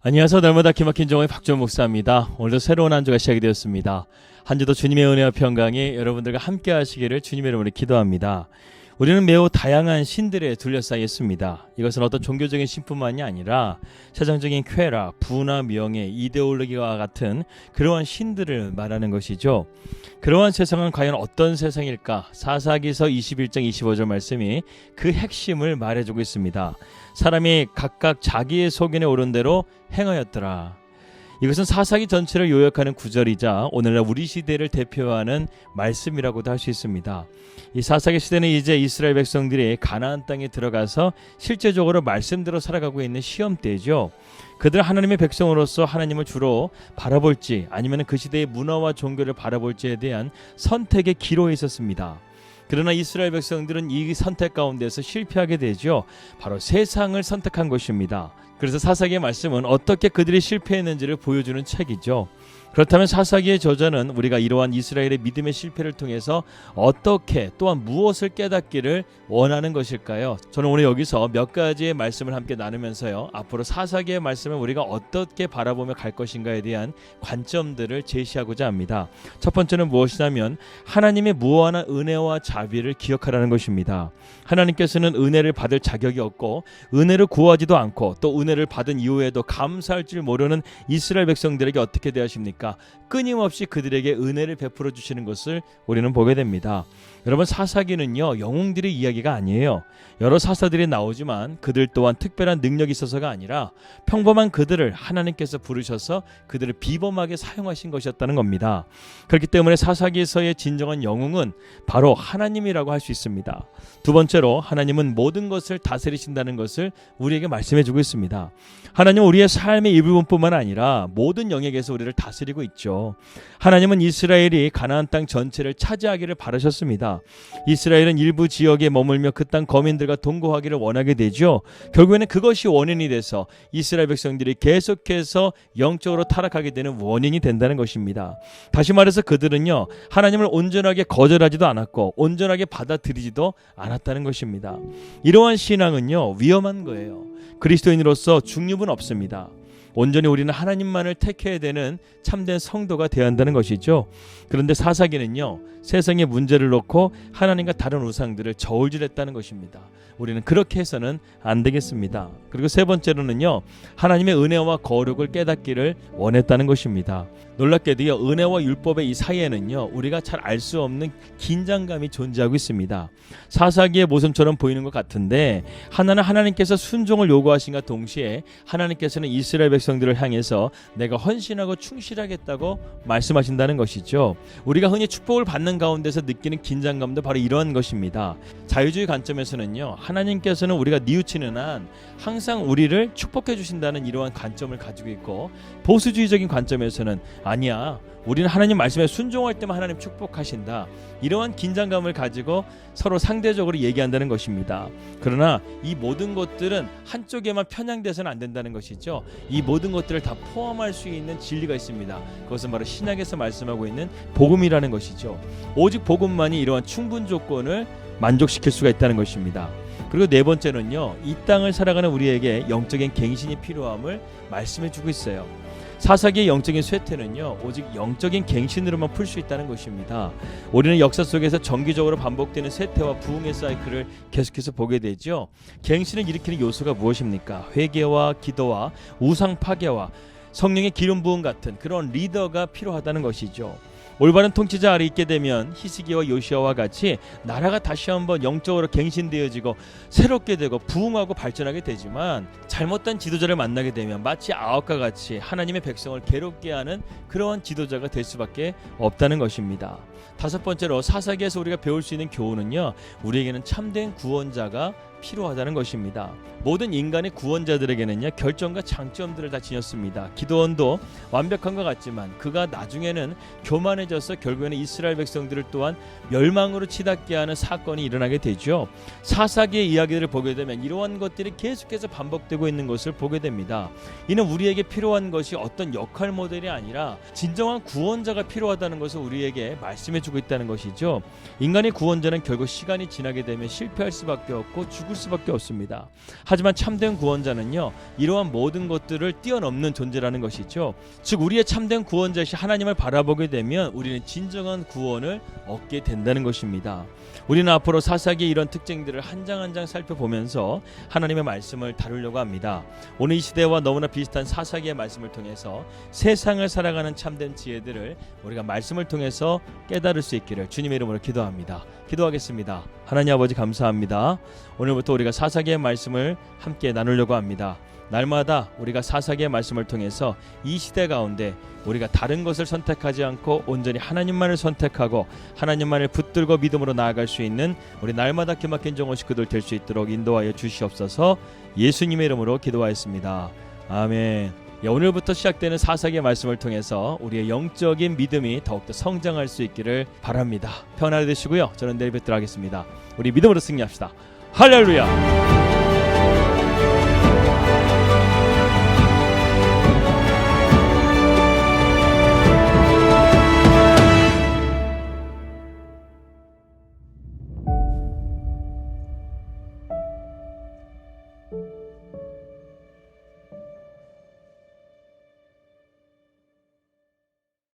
안녕하세요. 날마다 기막힌 정오의 박주원 목사입니다. 오늘도 새로운 한 주가 시작이 되었습니다. 한 주도 주님의 은혜와 평강이 여러분들과 함께 하시기를 주님의 이름으로 기도합니다. 우리는 매우 다양한 신들에 둘러싸여 있습니다. 이것은 어떤 종교적인 신뿐만이 아니라 세상적인 쾌락, 부나 명예, 이데올로기와 같은 그러한 신들을 말하는 것이죠. 그러한 세상은 과연 어떤 세상일까? 사사기서 21장 25절 말씀이 그 핵심을 말해주고 있습니다. 사람이 각각 자기의 소견에 오른 대로 행하였더라. 이것은 사사기 전체를 요약하는 구절이자 오늘날 우리 시대를 대표하는 말씀이라고도 할 수 있습니다. 이 사사기 시대는 이제 이스라엘 백성들이 가나안 땅에 들어가서 실제적으로 말씀대로 살아가고 있는 시험대죠. 그들 하나님의 백성으로서 하나님을 주로 바라볼지 아니면 그 시대의 문화와 종교를 바라볼지에 대한 선택의 기로에 있었습니다. 그러나 이스라엘 백성들은 이 선택 가운데서 실패하게 되죠. 바로 세상을 선택한 것입니다. 그래서 사사기의 말씀은 어떻게 그들이 실패했는지를 보여주는 책이죠. 그렇다면 사사기의 저자는 우리가 이러한 이스라엘의 믿음의 실패를 통해서 어떻게 또한 무엇을 깨닫기를 원하는 것일까요? 저는 오늘 여기서 몇 가지의 말씀을 함께 나누면서요, 앞으로 사사기의 말씀을 우리가 어떻게 바라보며 갈 것인가에 대한 관점들을 제시하고자 합니다. 첫 번째는 무엇이냐면 하나님의 무한한 은혜와 자비를 기억하라는 것입니다. 하나님께서는 은혜를 받을 자격이 없고 은혜를 구하지도 않고 또 은혜를 받은 이후에도 감사할 줄 모르는 이스라엘 백성들에게 어떻게 대하십니까? 끊임없이 그들에게 은혜를 베풀어 주시는 것을 우리는 보게 됩니다. 여러분, 사사기는요, 영웅들의 이야기가 아니에요. 여러 사사들이 나오지만 그들 또한 특별한 능력이 있어서가 아니라 평범한 그들을 하나님께서 부르셔서 그들을 비범하게 사용하신 것이었다는 겁니다. 그렇기 때문에 사사기에서의 진정한 영웅은 바로 하나님이라고 할 수 있습니다. 두 번째로, 하나님은 모든 것을 다스리신다는 것을 우리에게 말씀해 주고 있습니다. 하나님은 우리의 삶의 일부분뿐만 아니라 모든 영역에서 우리를 다스리고 있죠. 하나님은 이스라엘이 가나안 땅 전체를 차지하기를 바라셨습니다. 이스라엘은 일부 지역에 머물며 그 땅 거민들과 동거하기를 원하게 되죠. 결국에는 그것이 원인이 돼서 이스라엘 백성들이 계속해서 영적으로 타락하게 되는 원인이 된다는 것입니다. 다시 말해서 그들은요, 하나님을 온전하게 거절하지도 않았고 온전하게 받아들이지도 않았다는 것입니다. 이러한 신앙은요, 위험한 거예요. 그리스도인으로서 중립은 없습니다. 온전히 우리는 하나님만을 택해야 되는 참된 성도가 되어야 한다는 것이죠. 그런데 사사기는요, 세상의 문제를 놓고 하나님과 다른 우상들을 저울질했다는 것입니다. 우리는 그렇게 해서는 안 되겠습니다. 그리고 세 번째로는요, 하나님의 은혜와 거룩을 깨닫기를 원했다는 것입니다. 놀랍게도요, 은혜와 율법의 이 사이에는요, 우리가 잘 알 수 없는 긴장감이 존재하고 있습니다. 사사기의 모습처럼 보이는 것 같은데 하나는 하나님께서 순종을 요구하신과 동시에 하나님께서는 이스라엘 백성들을 향해서 내가 헌신하고 충실하겠다고 말씀하신다는 것이죠. 우리가 흔히 축복을 받는 가운데서 느끼는 긴장감도 바로 이러한 것입니다. 자유주의 관점에서는요, 하나님께서는 우리가 뉘우치는 한 항상 우리를 축복해 주신다는 이러한 관점을 가지고 있고, 보수주의적인 관점에서는 아니야, 우리는 하나님 말씀에 순종할 때만 하나님 축복하신다, 이러한 긴장감을 가지고 서로 상대적으로 얘기한다는 것입니다. 그러나 이 모든 것들은 한쪽에만 편향돼서는 안 된다는 것이죠. 이 모든 것들을 다 포함할 수 있는 진리가 있습니다. 그것은 바로 신약에서 말씀하고 있는 복음이라는 것이죠. 오직 복음만이 이러한 충분 조건을 만족시킬 수가 있다는 것입니다. 그리고 네 번째는요, 이 땅을 살아가는 우리에게 영적인 갱신이 필요함을 말씀해 주고 있어요. 사사기의 영적인 쇠퇴는요, 오직 영적인 갱신으로만 풀 수 있다는 것입니다. 우리는 역사 속에서 정기적으로 반복되는 쇠퇴와 부흥의 사이클을 계속해서 보게 되죠. 갱신을 일으키는 요소가 무엇입니까? 회개와 기도와 우상 파괴와 성령의 기름 부음 같은 그런 리더가 필요하다는 것이죠. 올바른 통치자 아래 있게 되면 히스기야와 요시야와 같이 나라가 다시 한번 영적으로 갱신되어지고 새롭게 되고 부흥하고 발전하게 되지만, 잘못된 지도자를 만나게 되면 마치 아합과 같이 하나님의 백성을 괴롭게 하는 그러한 지도자가 될 수밖에 없다는 것입니다. 다섯 번째로, 사사기에서 우리가 배울 수 있는 교훈은요, 우리에게는 참된 구원자가 필요하다는 것입니다. 모든 인간의 구원자들에게는요, 결점과 장점들을 다 지녔습니다. 기드온도 완벽한 것 같지만 그가 나중에는 교만해져서 결국에는 이스라엘 백성들을 또한 멸망으로 치닫게 하는 사건이 일어나게 되죠. 사사기의 이야기들을 보게 되면 이러한 것들이 계속해서 반복되고 있는 것을 보게 됩니다. 이는 우리에게 필요한 것이 어떤 역할 모델이 아니라 진정한 구원자가 필요하다는 것을 우리에게 말씀해 주고 있다는 것이죠. 인간의 구원자는 결국 시간이 지나게 되면 실패할 수밖에 없고 죽을 죽을 수밖에 없습니다. 하지만 참된 구원자는요, 이러한 모든 것들을 뛰어넘는 존재라는 것이죠. 즉 우리의 참된 구원자이신 하나님을 바라보게 되면 우리는 진정한 구원을 얻게 된다는 것입니다. 우리는 앞으로 사사기의 이런 특징들을 한 장 한 장 살펴보면서 하나님의 말씀을 다루려고 합니다. 오늘 이 시대와 너무나 비슷한 사사기의 말씀을 통해서 세상을 살아가는 참된 지혜들을 우리가 말씀을 통해서 깨달을 수 있기를 주님의 이름으로 기도합니다. 기도하겠습니다. 하나님 아버지 감사합니다. 오늘부터 우리가 사사기의 말씀을 함께 나누려고 합니다. 날마다 우리가 사사기의 말씀을 통해서 이 시대 가운데 우리가 다른 것을 선택하지 않고 온전히 하나님만을 선택하고 하나님만을 붙들고 믿음으로 나아갈 수 있는 우리 날마다 기막힌 종의 식구들 될 수 있도록 인도하여 주시옵소서. 예수님의 이름으로 기도하였습니다. 아멘. 오늘부터 시작되는 사사기의 말씀을 통해서 우리의 영적인 믿음이 더욱더 성장할 수 있기를 바랍니다. 평안하게 되시고요. 저는 내일 뵙도록 하겠습니다. 우리 믿음으로 승리합시다. 할렐루야.